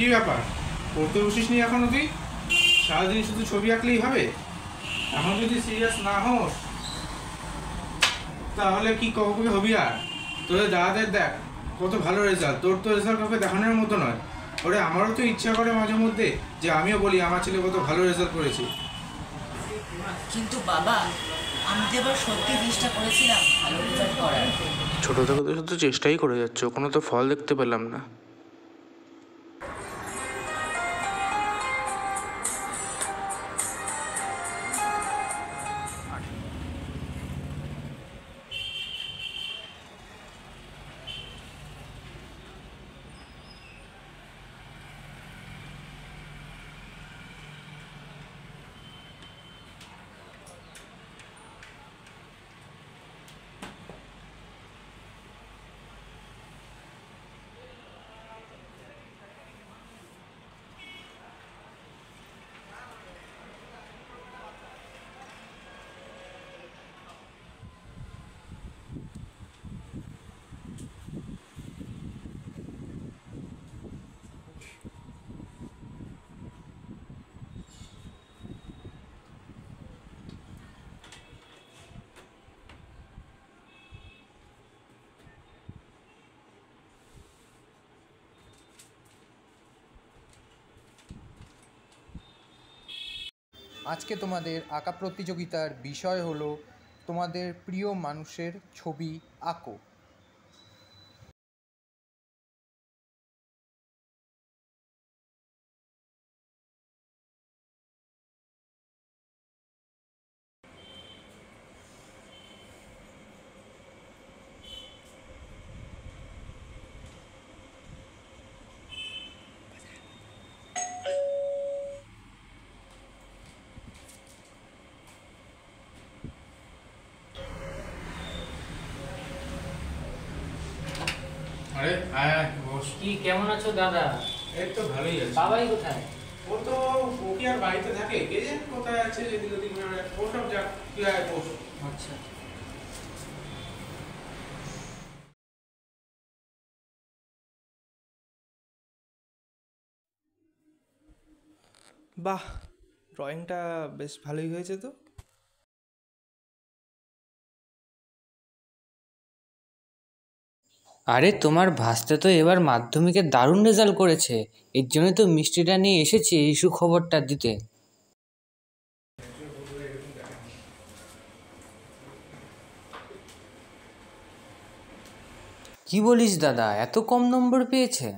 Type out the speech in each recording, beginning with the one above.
কি ব্যাপার, পড়তে বসিস নি এখনো? তুই সারাদিন শুধু ছবি আঁকলেই হবে? এখন যদি সিরিয়াস না হোস তাহলে কি কবে হবি? আর তোদের দাদাদের দেখ কত ভালো রেজাল্ট, তোর তো রেজাল্ট কাউকে দেখানোর মতো নয়। ওরে আমারও তো ইচ্ছা করে মাঝে মধ্যে যে আমিও বলি আমার ছেলে কত ভালো রেজাল্ট করেছে। কিন্তু বাবা, আমি তো এবার সত্যি চেষ্টা করেছিলাম ভালো রেজাল্ট করার। ছোটো থেকে তো শুধু চেষ্টাই করে যাচ্ছ, কোনো তো ফল দেখতে পেলাম না। আজকে তোমাদের আঁকা প্রতিযোগিতার বিষয় হলো তোমাদের প্রিয় মানুষের ছবি আঁকো। আরে আয় আয় বস। কি কেমন আছো দাদা? এই তো ভালোই আছে। বাবাই কোথায়? ও তো ও কি আর বাড়িতে থাকে? কে জানে কোথায় আছে, এদিক ওদিক ও সব যাক, তুই আয় বস। আচ্ছা। বাহ, ড্রয়িংটা বেশ ভালোই হয়েছে তো। আরে তোমার ভাস্তে তো এবার মাধ্যমিকে দারুণ রেজাল্ট করেছে, এর জন্য তো মিষ্টিটা নিয়ে এসেছি এই সুখবরটা দিতে। কি বলিস দাদা, এত কম নম্বর পেয়েছে?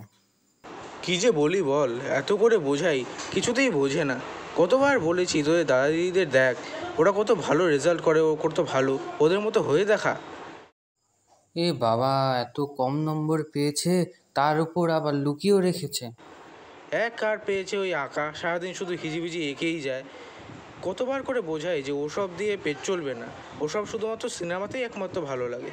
কি যে বলি বল, এত করে বোঝাই কিছুতেই বোঝে না। কতবার বলেছি তোদের দাদা দিদিদের দেখ, ওরা কত ভালো রেজাল্ট করে, ও কত ভালো, ওদের মতো হয়ে দেখা। এ বাবা, এত কম নম্বর পেয়েছে, তার উপর আবার লুকিয়েও রেখেছে। এক কার পেয়েছে ওই আঁকা, সারাদিন শুধু হিজিবিজি এঁকেই যায়। কতবার করে বোঝাই যে ওসব দিয়ে পেট চলবে না, ওসব শুধুমাত্র সিনেমাতেই একমাত্র ভালো লাগে।